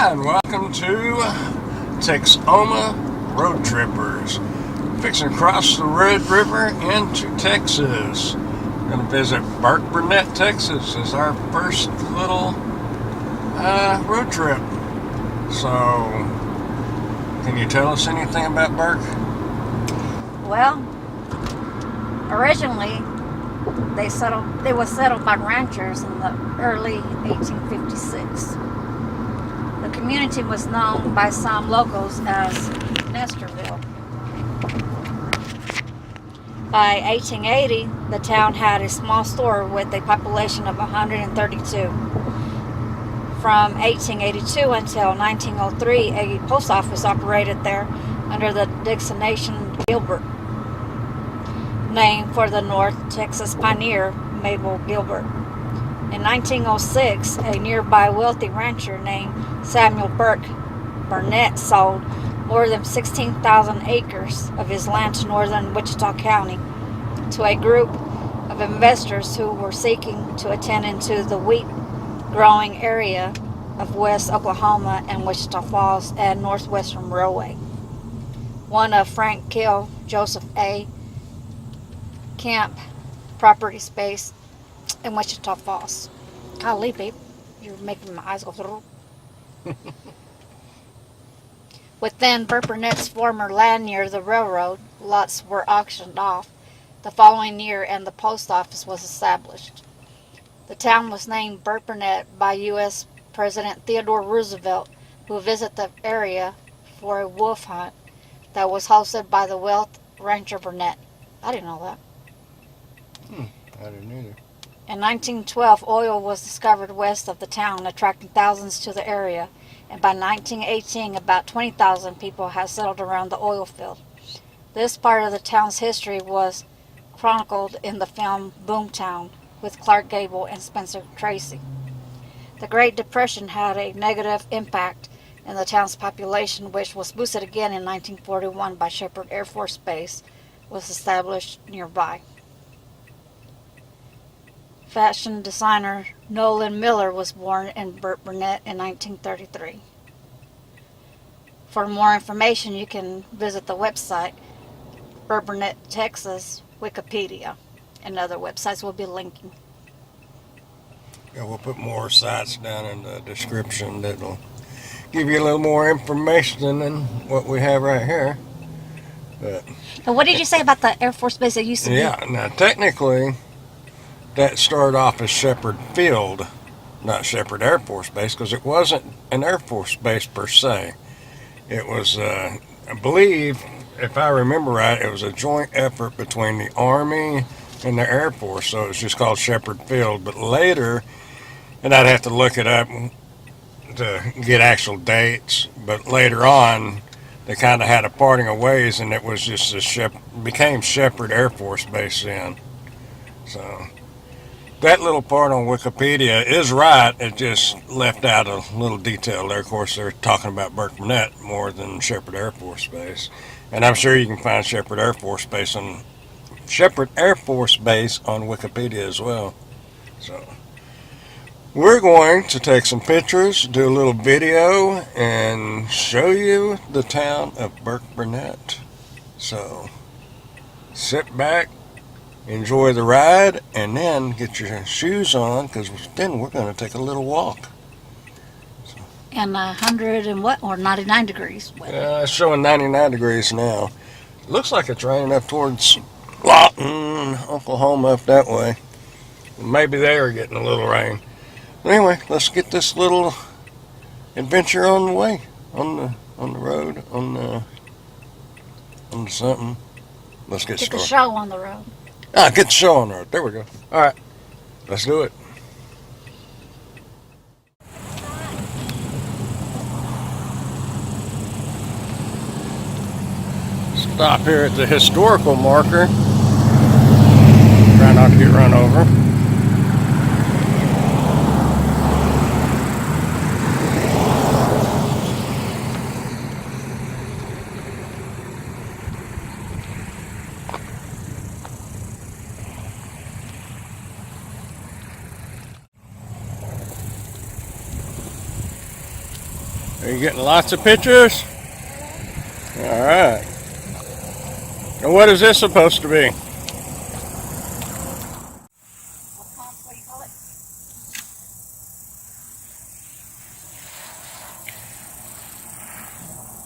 Hi, and welcome to Texoma Road Trippers. Fixing to cross the Red River into Texas. Going to visit Burkburnett Texas as our first little road trip. So, can you tell us anything about Burk? Well, originally they were settled by ranchers in the early 1856. The community was known by some locals as Nesterville. By 1880, the town had a small store with a population of 132. From 1882 until 1903, a post office operated there under the designation Gilbert, named for the North Texas pioneer Mabel Gilbert. In 1906, a nearby wealthy rancher named Samuel Burk Burnett sold more than 16,000 acres of his land to northern Wichita County to a group of investors who were seeking to attend into the wheat growing area of West Oklahoma and Wichita Falls and Northwestern Railway. One of Frank Kell, Joseph A. Kemp property space in Wichita Falls. Golly, babe, you're making my eyes go through. Within Burkburnett's former land near the railroad, lots were auctioned off the following year and the post office was established. The town was named Burkburnett by U.S. President Theodore Roosevelt, who visited the area for a wolf hunt that was hosted by the wealthy rancher Burnett. I didn't know that. I didn't either. In 1912, oil was discovered west of the town, attracting thousands to the area. And by 1918, about 20,000 people had settled around the oil field. This part of the town's history was chronicled in the film Boomtown with Clark Gable and Spencer Tracy. The Great Depression had a negative impact in the town's population, which was boosted again in 1941 by Shepherd Air Force Base was established nearby. Fashion designer Nolan Miller was born in Burkburnett in 1933. For more information, you can visit the website Burkburnett Texas Wikipedia, and other websites we'll be linking. Yeah, we'll put more sites down in the description that'll give you a little more information than what we have right here. But what did you say about the Air Force Base that used to be? Yeah, now technically that started off as Shepherd Field, not Shepherd Air Force Base, because it wasn't an Air Force Base per se. It was, I believe, if I remember right, it was a joint effort between the Army and the Air Force, so it was just called Shepherd Field. But later, and I'd have to look it up to get actual dates, but later on, they kind of had a parting of ways, and it was just became Shepherd Air Force Base then. So that little part on Wikipedia is right. It just left out a little detail there. Of course, they're talking about Burkburnett more than Shepherd Air Force Base. And I'm sure you can find Shepherd Air Force Base on Wikipedia as well. So we're going to take some pictures, do a little video, and show you the town of Burkburnett. So sit back, enjoy the ride, and then get your shoes on, because then we're going to take a little walk. And 100 and what, or 99 degrees weather. It's showing 99 degrees now. Looks like it's raining up towards Lawton, Oklahoma, up that way. Maybe they are getting a little rain. But anyway, let's get this little adventure on the way, on the road, on something. Let's get started. Get the show on the road. Get the show on the road. There we go. All right, let's do it. Stop here at the historical marker. Try not to get run over. Are you getting lots of pictures? All right. And what is this supposed to be? What do you call it?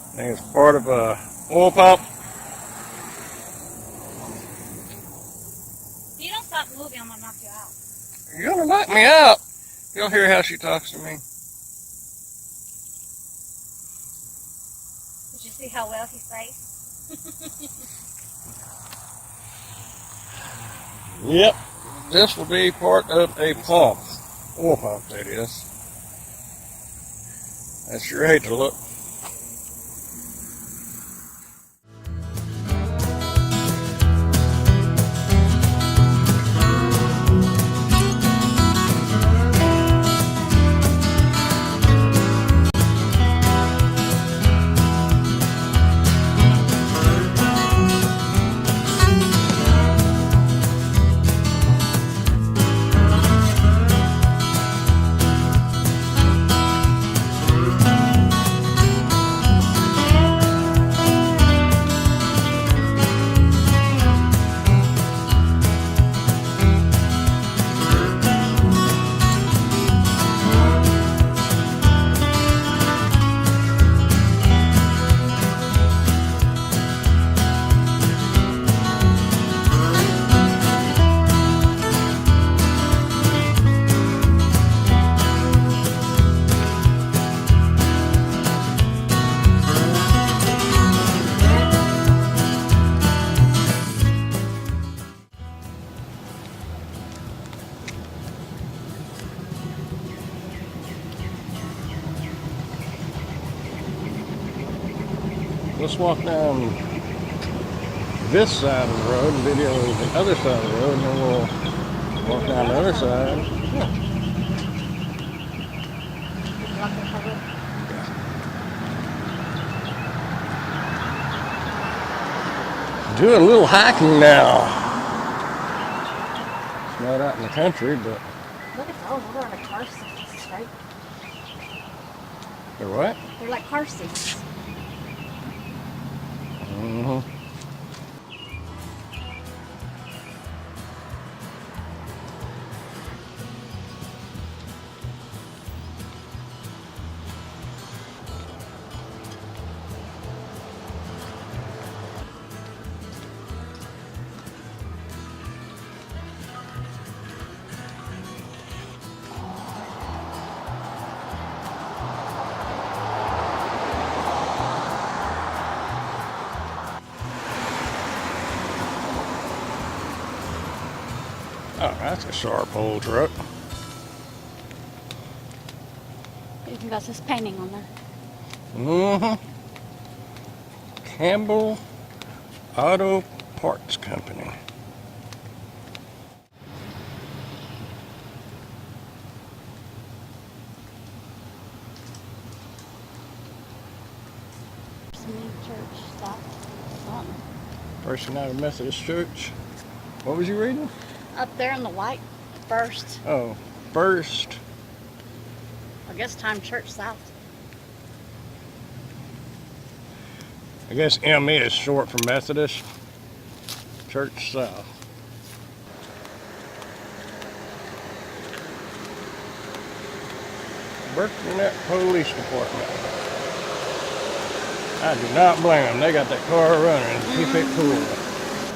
I think it's part of a oil pump. If you don't stop moving, I'm gonna knock you out. You're gonna knock me out. You'll hear how she talks to me. Did you see how well he says? Yep. This will be part of a pump. Oil pump, that is. I sure hate to look. Let's walk down this side of the road and video the other side of the road, and then we'll walk down the other side. Yeah. Do a little hiking now. It's not out in the country, but... Look at those. They're like car seats, right? They're what? They're like car seats. Mm-hmm. Oh, that's a sharp old truck. Even got this painting on there. Mm-hmm. Campbell Auto Parts Company. Church stop. Something. First United Methodist Church. What was you reading? Up there in the white, First. Oh, First. I guess Time Church South. I guess ME is short for Methodist Church South. Burkburnett Police Department. I do not blame them. They got that car running. Keep it cool.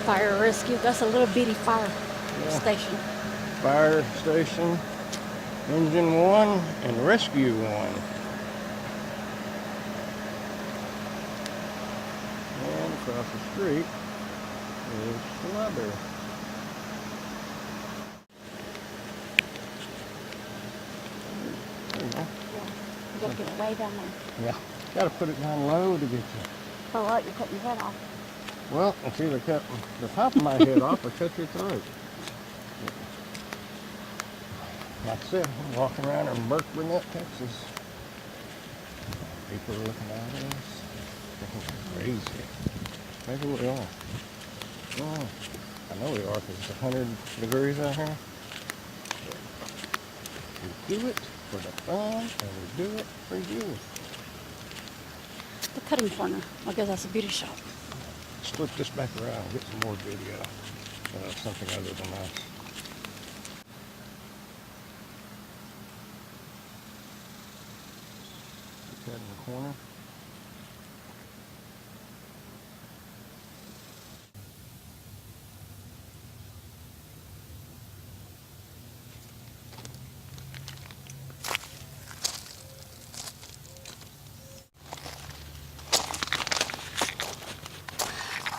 Fire rescue. That's a little bitty fire station. Fire station, engine 1, and rescue 1. And across the street is the library. There you go. You gotta get way down there. Yeah. Gotta put it down low to get you. For what? You're cutting your head off. Well, it's either cut the top of my head off or cut your throat. Like I said, I'm walking around in Burkburnett, Texas. People are looking at us. Crazy. Maybe we are. Oh, I know we are because it's 100 degrees out here. We do it for the fun and we do it for you. cutting corner. I guess that's a beauty shop. Let's flip this back around and get some more video. Something other than that. Put that in the corner.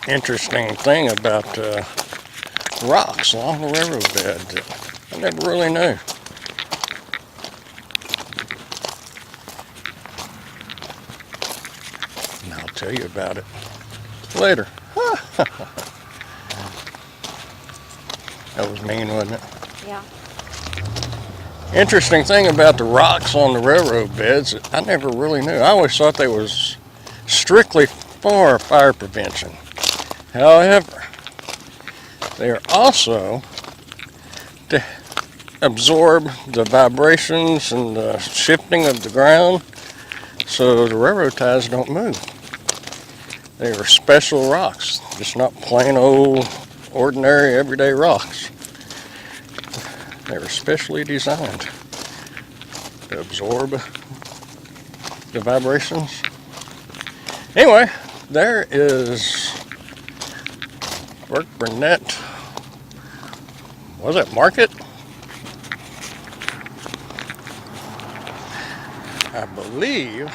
Interesting thing about rocks along the railroad bed that I never really knew. And I'll tell you about it later. That was mean, wasn't it? Yeah. Interesting thing about the rocks on the railroad beds, I never really knew. I always thought they was strictly for fire prevention. However, they are also to absorb the vibrations and the shifting of the ground so the railroad ties don't move. They are special rocks, just not plain old ordinary everyday rocks. They were specially designed to absorb the vibrations. Anyway, there is Burkburnett, was it market? I believe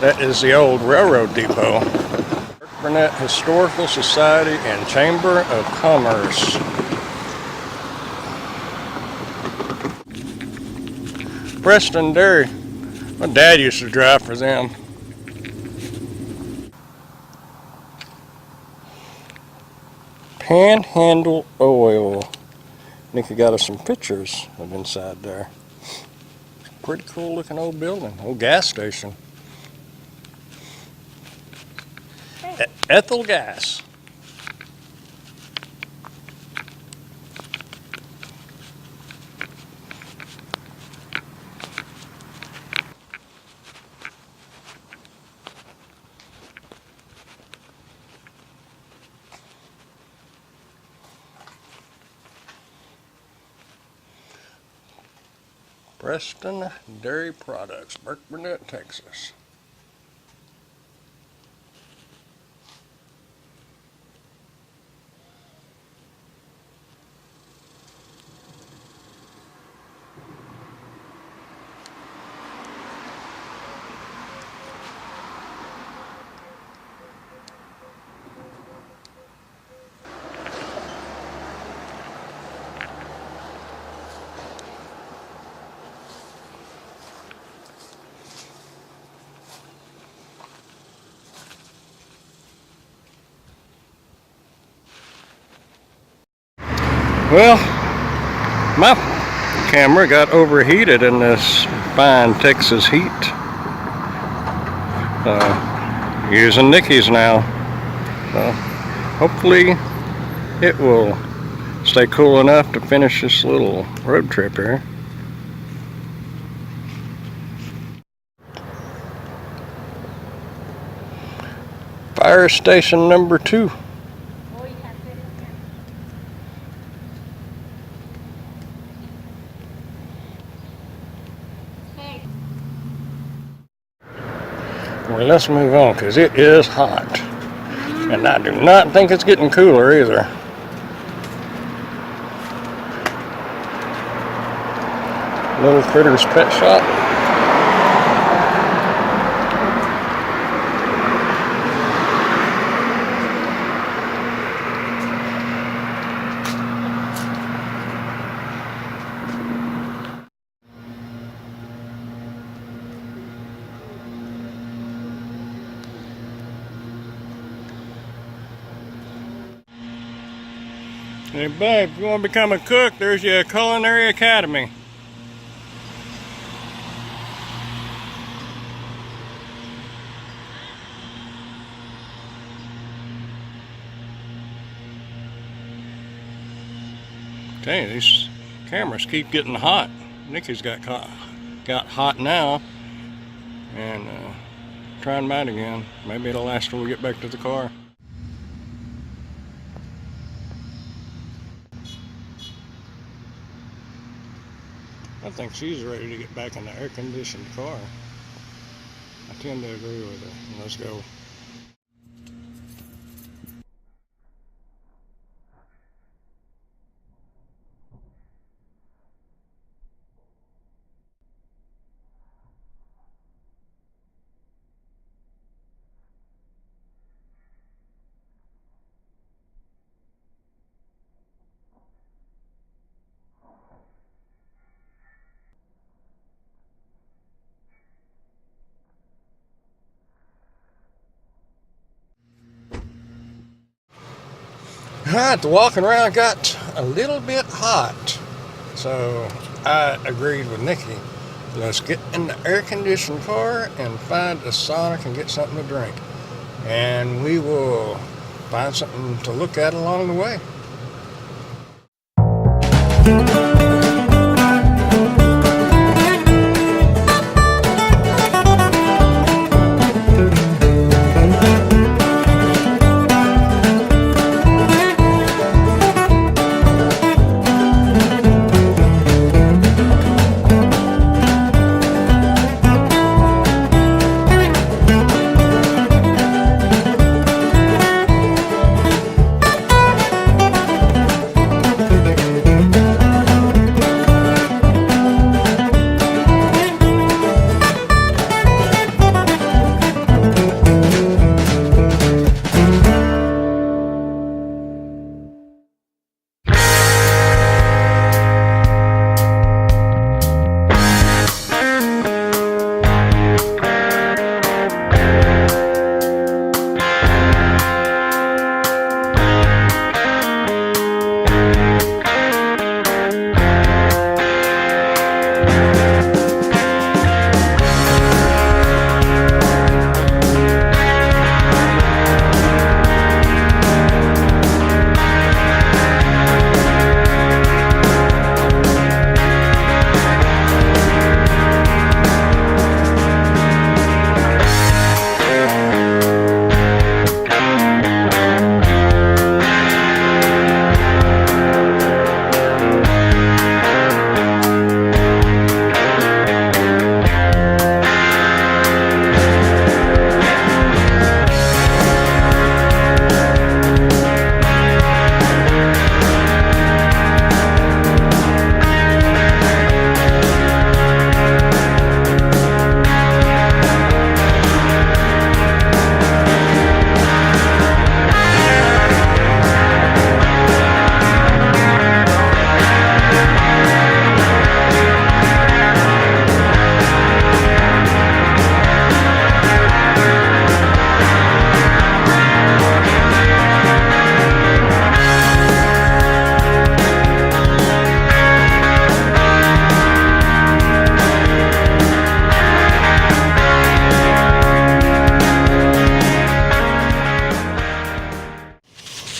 that is the old railroad depot. Burkburnett Historical Society and Chamber of Commerce. Preston Dairy. My dad used to drive for them. Panhandle Oil. Nikki got us some pictures of inside there. Pretty cool looking old building, old gas station. Ethel Gas. Preston Dairy Products, Burkburnett, Texas. Well, my camera got overheated in this fine Texas heat. Using Nikki's now. So hopefully it will stay cool enough to finish this little road trip here. Fire station number 2. Well, let's move on because it is hot. And I do not think it's getting cooler either. Little Critters Pet Shop. Hey babe, if you want to become a cook, there's your culinary academy. Okay, these cameras keep getting hot. Nikki's got hot now, and trying mine again. Maybe it'll last till we get back to the car. I think she's ready to get back in the air-conditioned car. I tend to agree with her. Let's go. Alright, the walking around got a little bit hot, so I agreed with Nikki. Let's get in the air-conditioned car and find a Sonic and get something to drink. And we will find something to look at along the way.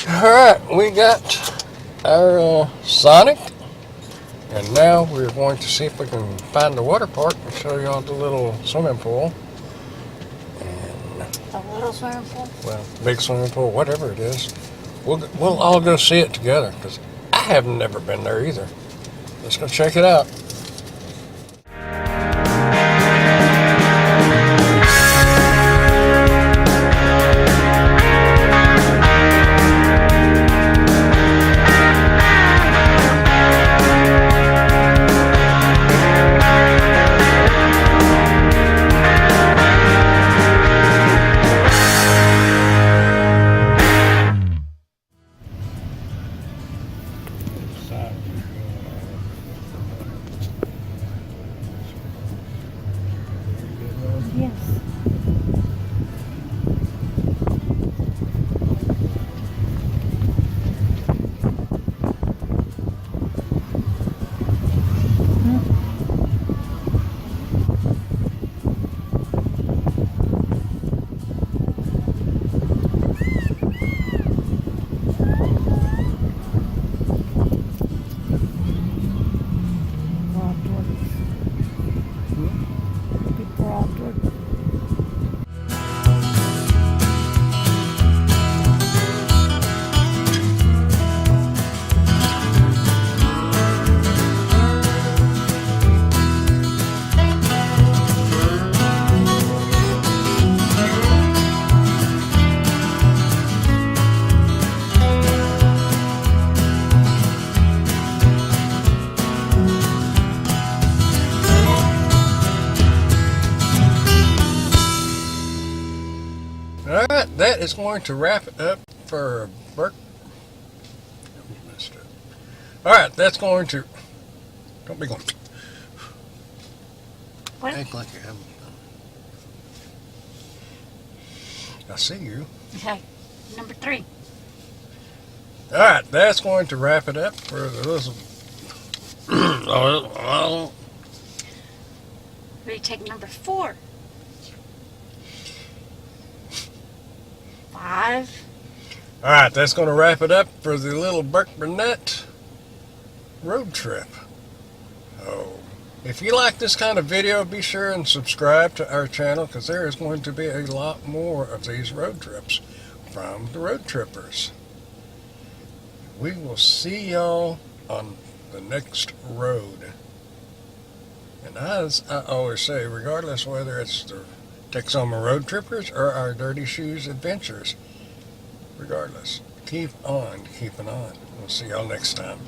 Alright, we got our Sonic, and now we're going to see if we can find the water park and show y'all the little swimming pool. And, A little swimming pool? well, big swimming pool, whatever it is. We'll all go see it together, because I have never been there either. Let's go check it out. is going to wrap it up for Burk. All right, that's going to. Don't be going. What? Act like you haven't. I see you. Okay. Number 3. All right, that's going to wrap it up for the little. Ready to take number 4. 5. All right, that's going to wrap it up for the little Burkburnett road trip. Oh, if you like this kind of video, be sure and subscribe to our channel, because there is going to be a lot more of these road trips from the road trippers. We will see y'all on the next road. And as I always say, regardless whether it's the Texoma road trippers or our Dirty Shoes adventures, regardless, keep on keeping on. We'll see y'all next time.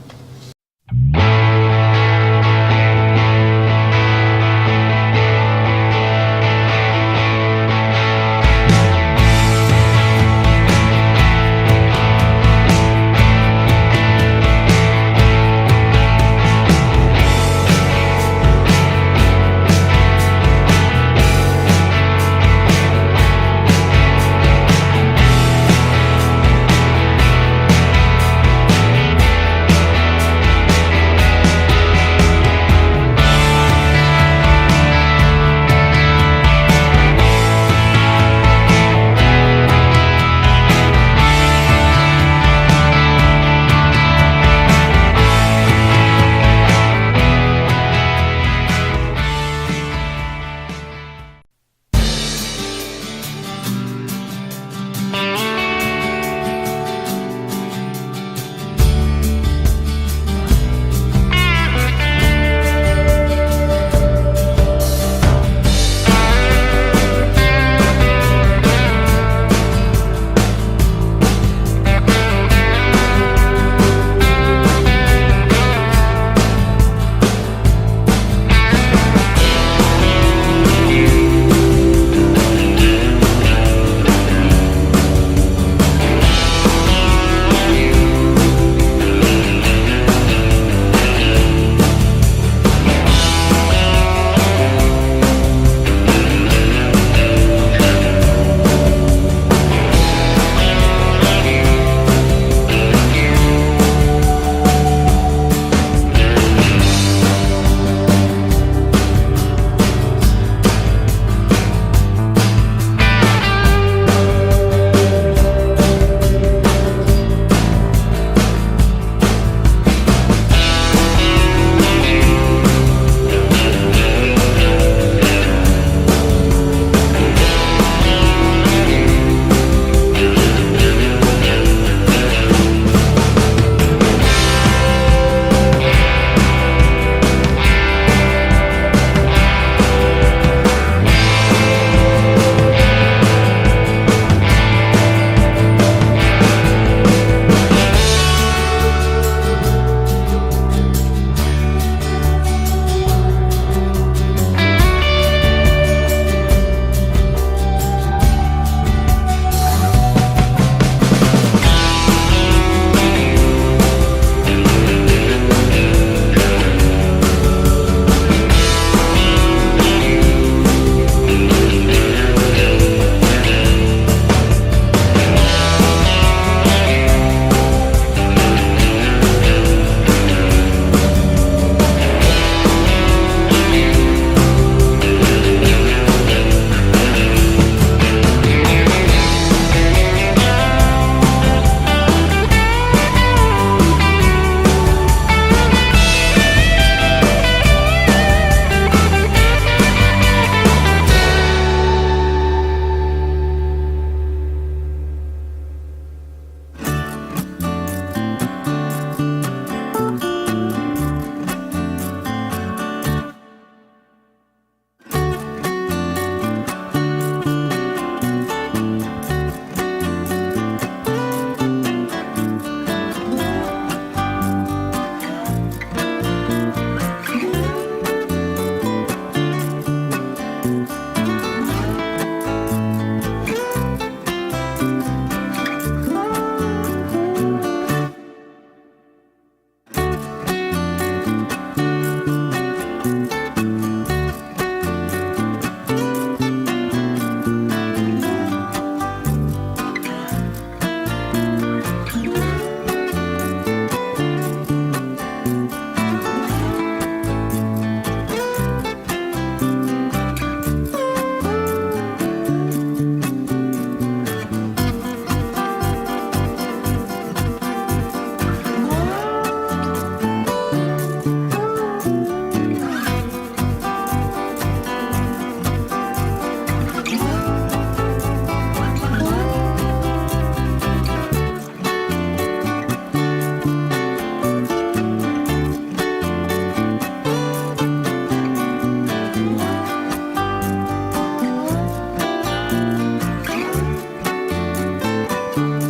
you.